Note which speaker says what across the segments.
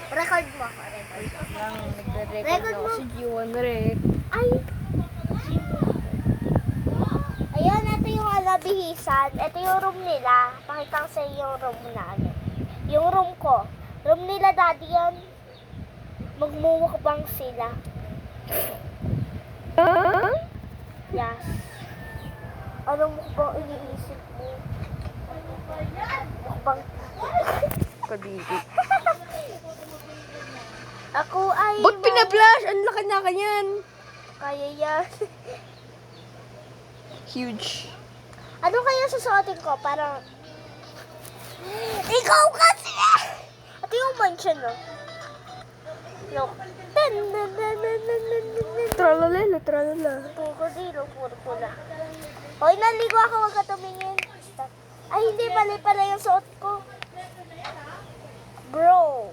Speaker 1: Record mo ako, record.
Speaker 2: Lang, nagre-record
Speaker 1: Record
Speaker 2: ako
Speaker 1: mo.
Speaker 2: si G1 Rec.
Speaker 1: Ay! Ayan, ito yung bihisan. Ito yung room nila. Pakita ko sa iyo yung room namin. Yung room ko. Room nila, daddy yan. Magmumukbang sila. Yes. Anong mukbang iniisip mo? Mukbang.
Speaker 2: Kadiri.
Speaker 1: Ako ay...
Speaker 2: Ba't pinablash? Ang laki na kanyan.
Speaker 1: Kaya yan.
Speaker 2: Huge.
Speaker 1: Ano kaya susuotin ko? Parang... Ikaw kasi! Ito yung mansion, no? Look.
Speaker 2: Tralala, tralala.
Speaker 1: Krokodilo, puro pula. Hoy, naligo ako, wag ka tumingin. Ay, hindi, mali pala yung suot ko. Bro.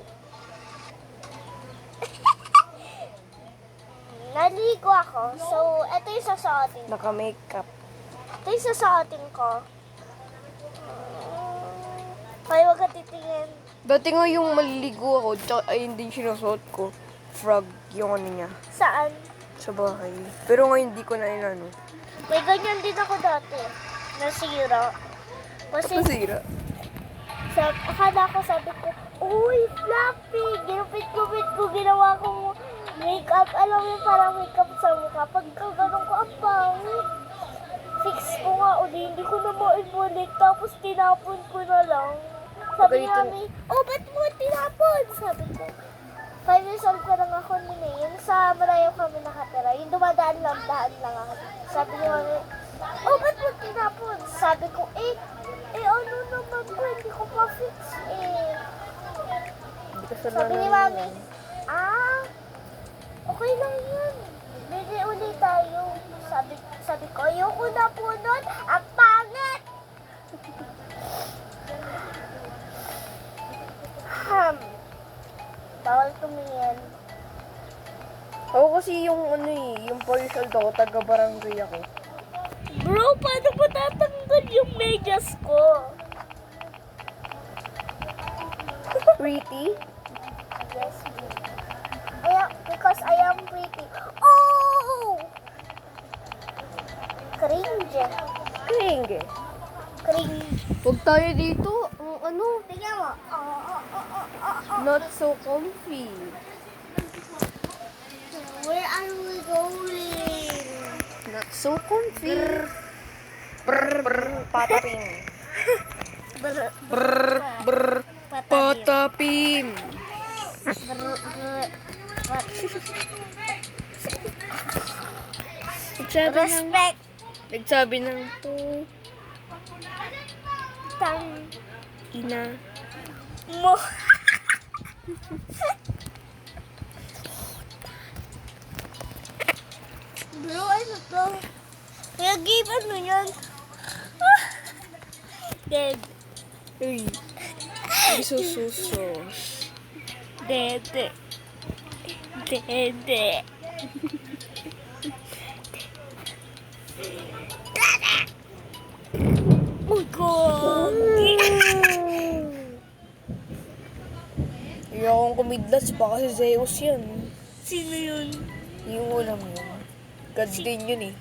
Speaker 1: Naligo ako. So, ito yung susuotin ko.
Speaker 2: Naka-makeup.
Speaker 1: Ito yung susuotin ko. Hoy, wag ka titingin.
Speaker 2: Dati nga yung maliligo ako, tsaka ayun din sinusuot ko. Frog, yung ano niya,
Speaker 1: Saan?
Speaker 2: sa bahay. Pero ngayon hindi ko na inano.
Speaker 1: May ganyan din ako dati. Nasira. Kasi,
Speaker 2: Masira.
Speaker 1: akala ko sabi ko, uy, Fluffy! Ginupit-gupit ko, ginawa ko makeup. Alam mo, parang makeup sa mukha. Pagkaganon ko, ang pangit. Fix ko nga uli, hindi ko na maibulik. Tapos tinapon ko na lang. Sabi
Speaker 2: Ganito-
Speaker 1: namin, oh, ba't mo tinapon? Sabi ko, 5 years old pa lang ako nun eh. Yung sa Marayaw kami nakatira. Yung dumadaan lang, daan lang ako. Sabi niya mami, oh, ba't mo tinapon? Sabi ko, ano naman ko, hindi ko pa-fix eh.
Speaker 2: Hindi ka
Speaker 1: Sabi ni mami, okay lang yun. Bili ulit tayo. Sabi ko, ayoko na po nun. Ang pangit! Bawal tumingin.
Speaker 2: Ako kasi yung ano yung 4 years old ako, taga-barangay ako.
Speaker 1: Bro, paano ko tatanggal yung medyas ko?
Speaker 2: Pretty?
Speaker 1: Yes, because I am pretty. Oh! Cringe.
Speaker 2: Kring.
Speaker 1: Cringe.
Speaker 2: Huwag tayo dito. Ang ano,
Speaker 1: Tingnan mo.
Speaker 2: not so comfy.
Speaker 1: Where are we going?
Speaker 2: Not so comfy. Brr, brr, patapim.
Speaker 1: Brr,
Speaker 2: Brr, brr, patapim.
Speaker 1: Respect.
Speaker 2: Nagsabi ng po,
Speaker 1: Tang
Speaker 2: ina.
Speaker 1: mo. Bro, ano to? Kaya game ano yan? Dead.
Speaker 2: Uy, isususos.
Speaker 1: Dead. Dead. Oh God!
Speaker 2: Ayokong kumidlas pa kasi Zeus yun.
Speaker 1: Sino yun?
Speaker 2: Yung ulam yun. God din yun eh.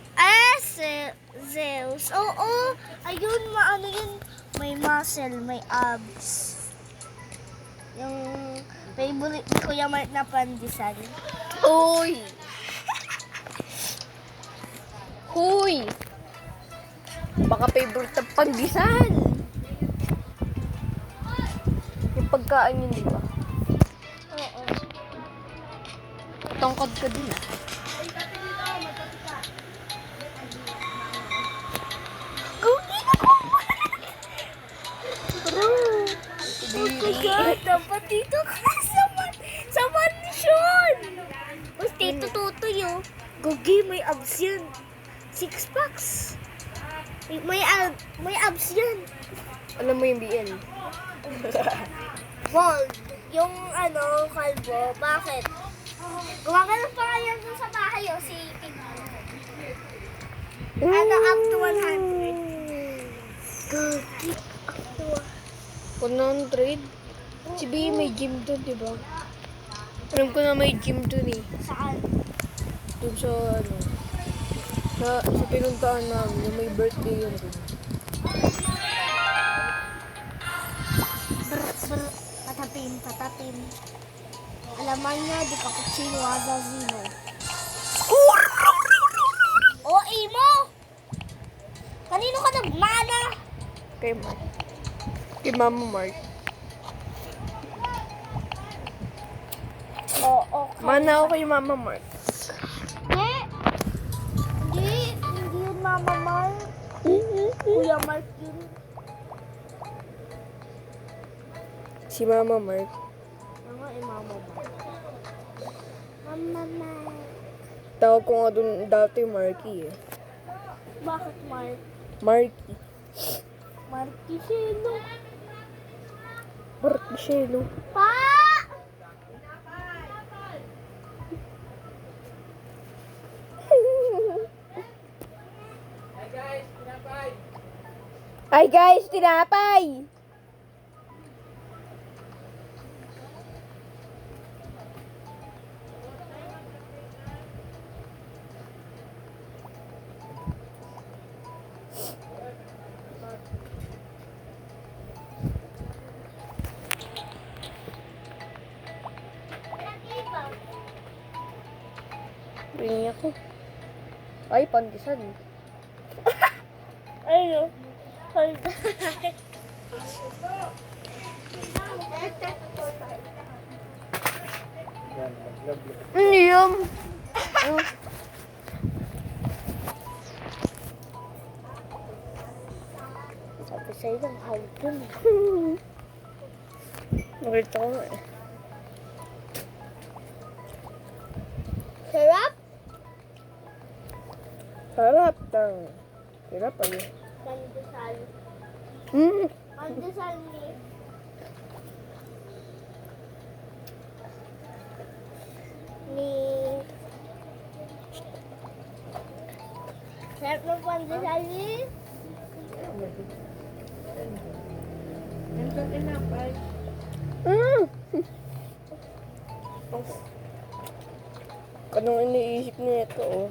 Speaker 1: Zeus. Oo. Ayun, maano yun. May muscle, may abs. Yung favorite ni Kuya Mark na pandesal.
Speaker 2: Uy! Huy! Baka favorite ng pandesal. Yung pagkain yun, di ba?
Speaker 1: Oo.
Speaker 2: Tangkad ka din ah.
Speaker 1: Cookie na ko! Bro! Oh my God! Dapat dito ka sa mansion! Tapos dito tutoy oh. Gugi, may abs yan. 6 packs. May abs yan.
Speaker 2: Alam mo yung BL?
Speaker 1: Bald. Yung kalbo. Bakit? Gumagano pa kaya dun sa bahay si Piggy. Up to 100. Gugi. Up to
Speaker 2: 100? Si Bea may gym doon, di ba? Alam ko na may gym doon eh.
Speaker 1: Saan?
Speaker 2: Doon sa ano. Sa pinuntaan namin, yung may birthday yun doon.
Speaker 1: Brr, patapim, patapim. Alaman niya, di cappuccino, azazino. Oh, Imo! Kanino ka nagmana?
Speaker 2: Kay Mark. Kay Mama Mark.
Speaker 1: Oo, okay.
Speaker 2: Mana ako kay Mama Mark.
Speaker 1: Hindi yun Mama Mark. Kuya Mark yun.
Speaker 2: Si Mama Mark.
Speaker 1: Ano eh, Mama Mark? Mama Mark.
Speaker 2: Tawag ko nga doon dati Marky eh.
Speaker 1: Bakit Mark?
Speaker 2: Marky.
Speaker 1: Marky sino?
Speaker 2: Marky Shelo.
Speaker 1: Pa!
Speaker 2: Ay guys, tinapay! Ringi ako. Ay, pantisan.
Speaker 1: Ayun.
Speaker 2: Yum!
Speaker 1: Sabi sa'yo ng hawag dun.
Speaker 2: Nakita ko nga eh.
Speaker 1: Sarap?
Speaker 2: Sarap tang. Sarap ano.
Speaker 1: Mandesal.
Speaker 2: Hmm.
Speaker 1: Mandesal ni... Sarap ng pandesal ni...
Speaker 2: Mm. Anong iniisip niya ito oh.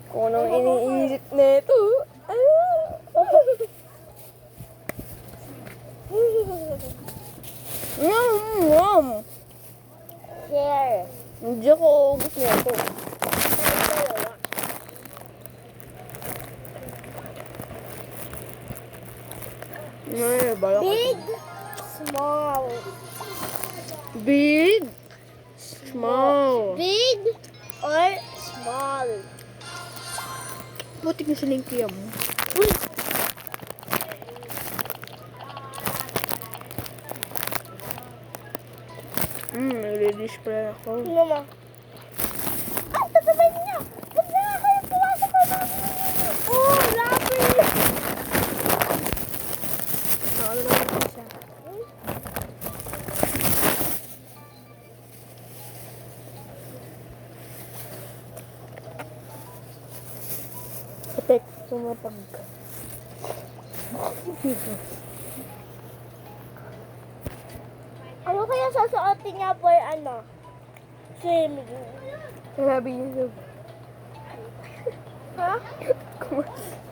Speaker 2: Kung anong iniisip na ito. Yum!
Speaker 1: Share.
Speaker 2: Hindi ako ubus na ito. Ay, bala ka.
Speaker 1: Big, small.
Speaker 2: Big. Small.
Speaker 1: Big or small?
Speaker 2: Butik na sa lingkiya mo. Nag-release pala ako.
Speaker 1: Ano mo? Ay, tatabay niya! Huwag na kayo pumasok ka na! Oh, lapis!
Speaker 2: Ano naman siya? Epek, sumapag ka.
Speaker 1: Ano kaya sasuotin niya for ano? Swimming.
Speaker 2: Sabi niya
Speaker 1: Ha?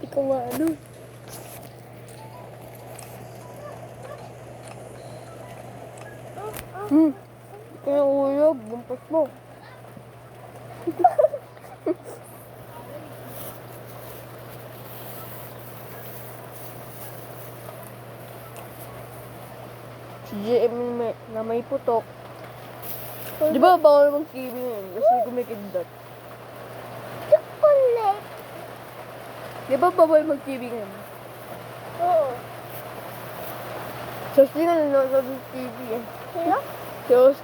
Speaker 2: ikaw maano. Kaya uyog, bumpas mo. Si JM na may putok. Di ba bawal mag-TV ngayon kasi kumikidlat?
Speaker 1: Chocolate.
Speaker 2: Di ba bawal mag-TV ngayon?
Speaker 1: Oo.
Speaker 2: So, sino nanonood ng TV eh?
Speaker 1: Sino?
Speaker 2: So,